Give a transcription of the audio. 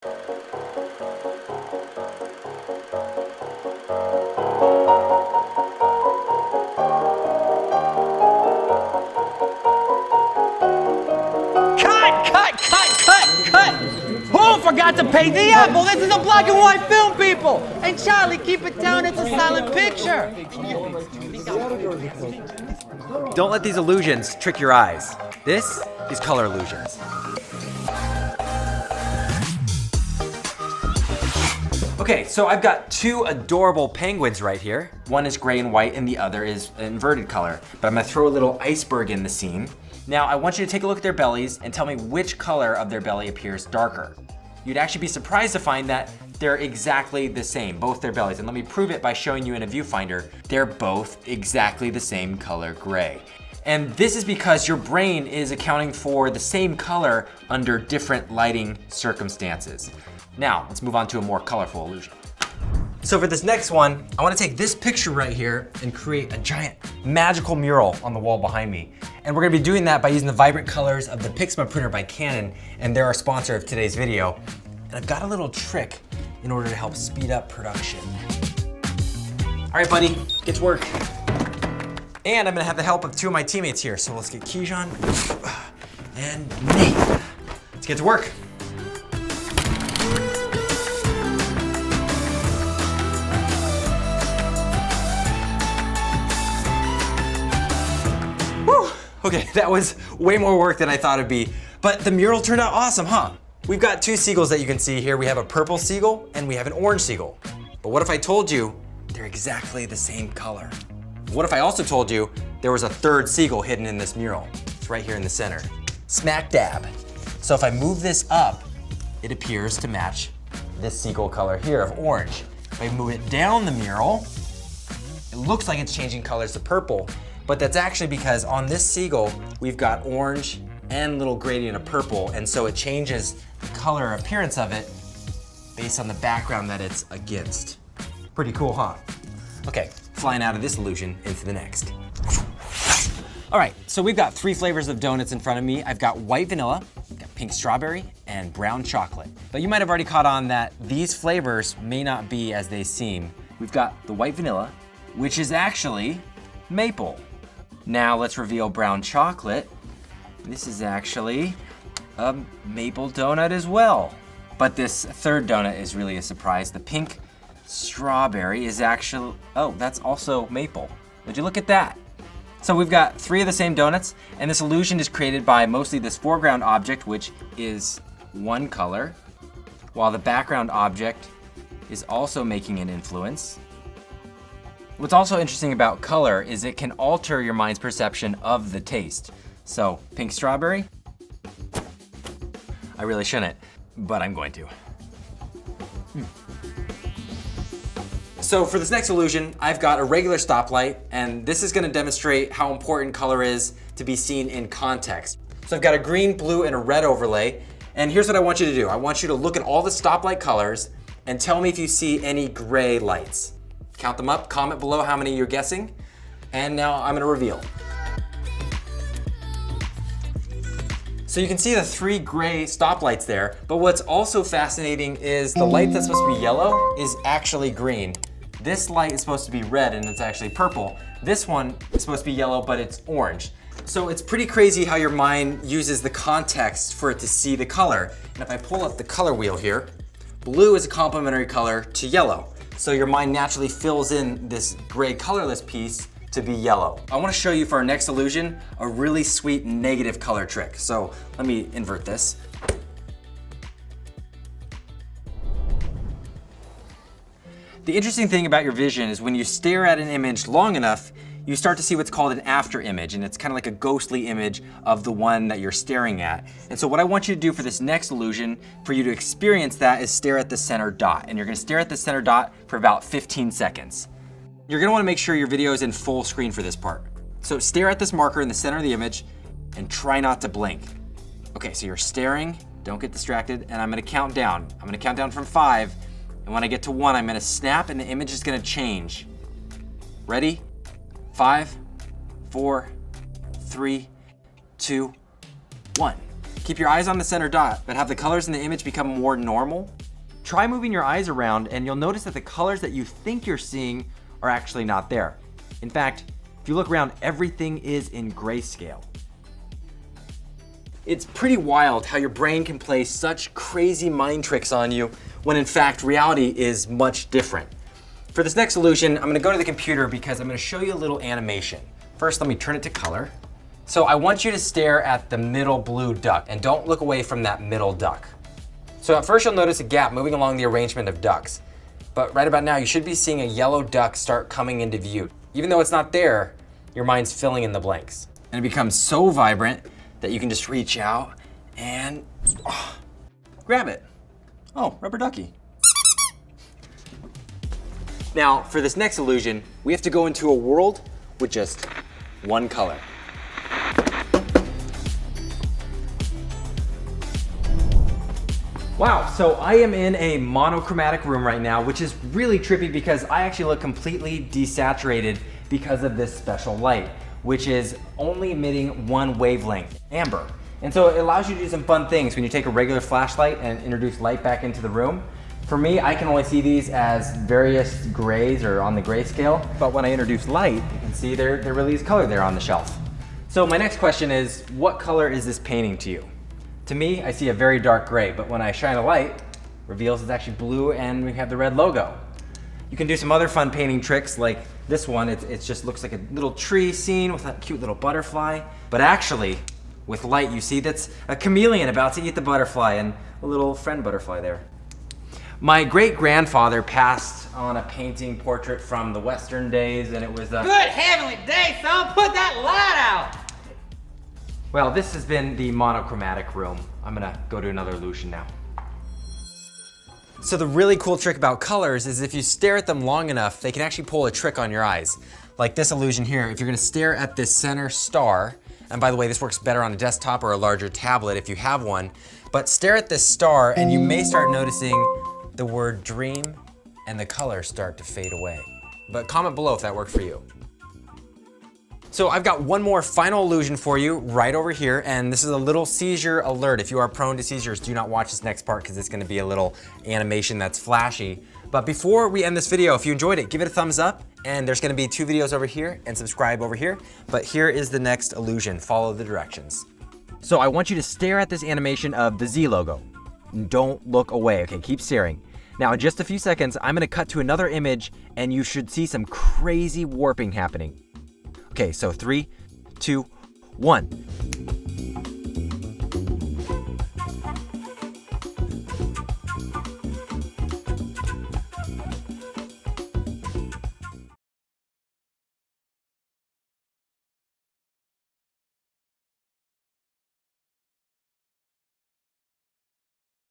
Cut! Who forgot to pay the apple? This is a black and white film, people! And Charlie, keep it down, it's a silent picture! Don't let these illusions trick your eyes. This is color illusions. Okay, so I've got two adorable penguins right here. One is gray and white and the other is an inverted color. But I'm gonna throw a little iceberg in the scene. Now, I want you to take a look at their bellies and tell me which color of their belly appears darker. You'd actually be surprised to find that they're exactly the same, both their bellies. And let me prove it by showing you in a viewfinder. They're both exactly the same color gray. And this is because your brain is accounting for the same color under different lighting circumstances. Now, let's move on to a more colorful illusion. So for this next one, I wanna take this picture right here and create a giant magical mural on the wall behind me. And we're gonna be doing that by using the vibrant colors of the Pixma printer by Canon, and they're our sponsor of today's video. And I've got a little trick in order to help speed up production. All right, buddy, get to work. And I'm gonna have the help of two of my teammates here. So let's get Kijan and Nate. Let's get to work. Okay, that was way more work than I thought it'd be, but the mural turned out awesome, huh? We've got two seagulls that you can see here. We have a purple seagull and we have an orange seagull. But what if I told you they're exactly the same color? What if I also told you there was a third seagull hidden in this mural? It's right here in the center, smack dab. So if I move this up, it appears to match this seagull color here of orange. If I move it down the mural, it looks like it's changing colors to purple, but that's actually because on this seagull, we've got orange and little gradient of purple, and so it changes the color appearance of it based on the background that it's against. Pretty cool, huh? Okay, flying out of this illusion into the next. All right, so we've got three flavors of donuts in front of me. I've got white vanilla, I've got pink strawberry, and brown chocolate. But you might have already caught on that these flavors may not be as they seem. We've got the white vanilla, which is actually maple. Now let's reveal brown chocolate. This is actually a maple donut as well. But this third donut is really a surprise. The pink strawberry is actually, oh, that's also maple. Would you look at that? So we've got three of the same donuts, and this illusion is created by mostly this foreground object, which is one color, while the background object is also making an influence. What's also interesting about color is it can alter your mind's perception of the taste. So, pink strawberry? I really shouldn't, but I'm going to. So for this next illusion, I've got a regular stoplight, and this is gonna demonstrate how important color is to be seen in context. So I've got a green, blue, and a red overlay, and here's what I want you to do. I want you to look at all the stoplight colors and tell me if you see any gray lights. Count them up, comment below how many you're guessing, and now I'm gonna reveal. So you can see the three gray stoplights there, but what's also fascinating is the light that's supposed to be yellow is actually green. This light is supposed to be red and it's actually purple. This one is supposed to be yellow, but it's orange. So it's pretty crazy how your mind uses the context for it to see the color. And if I pull up the color wheel here, blue is a complementary color to yellow. So your mind naturally fills in this gray colorless piece to be yellow. I wanna show you for our next illusion, a really sweet negative color trick. So let me invert this. The interesting thing about your vision is when you stare at an image long enough, you start to see what's called an after image, and it's kind of like a ghostly image of the one that you're staring at. And so what I want you to do for this next illusion, for you to experience that, is stare at the center dot. And you're gonna stare at the center dot for about 15 seconds. You're gonna wanna make sure your video is in full screen for this part. So stare at this marker in the center of the image and try not to blink. Okay, so you're staring, don't get distracted, and I'm gonna count down. I'm gonna count down from 5, and when I get to 1, I'm gonna snap and the image is gonna change. Ready? 5, 4, 3, 2, 1. Keep your eyes on the center dot, but have the colors in the image become more normal. Try moving your eyes around and you'll notice that the colors that you think you're seeing are actually not there. In fact, if you look around, everything is in grayscale. It's pretty wild how your brain can play such crazy mind tricks on you when in fact reality is much different. For this next illusion, I'm gonna go to the computer because I'm gonna show you a little animation. First, let me turn it to color. So I want you to stare at the middle blue duck and don't look away from that middle duck. So at first you'll notice a gap moving along the arrangement of ducks. But right about now, you should be seeing a yellow duck start coming into view. Even though it's not there, your mind's filling in the blanks. And it becomes so vibrant that you can just reach out and grab it. Oh, rubber ducky. Now, for this next illusion, we have to go into a world with just one color. Wow, so I am in a monochromatic room right now, which is really trippy because I actually look completely desaturated because of this special light, which is only emitting one wavelength, amber. And so it allows you to do some fun things when you take a regular flashlight and introduce light back into the room. For me, I can only see these as various grays or on the grayscale, but when I introduce light, you can see there really is color there on the shelf. So my next question is, what color is this painting to you? To me, I see a very dark gray, but when I shine a light, it reveals it's actually blue and we have the red logo. You can do some other fun painting tricks like this one. It just looks like a little tree scene with a cute little butterfly. But actually, with light, you see that's a chameleon about to eat the butterfly and a little friend butterfly there. My great-grandfather passed on a painting portrait from the Western days, and it was Good heavenly day, son! Put that light out! Well, this has been the monochromatic room. I'm gonna go to another illusion now. So the really cool trick about colors is if you stare at them long enough, they can actually pull a trick on your eyes. Like this illusion here, if you're gonna stare at this center star, and by the way, this works better on a desktop or a larger tablet if you have one, but stare at this star and you may start noticing the word dream and the colors start to fade away. But comment below if that worked for you. So I've got one more final illusion for you right over here, and this is a little seizure alert. If you are prone to seizures, do not watch this next part because it's gonna be a little animation that's flashy. But before we end this video, if you enjoyed it, give it a thumbs up, and there's gonna be 2 videos over here and subscribe over here. But here is the next illusion, follow the directions. So I want you to stare at this animation of the Z logo. Don't look away, okay, keep staring. Now in just a few seconds, I'm gonna cut to another image and you should see some crazy warping happening. Okay, so 3, 2, 1.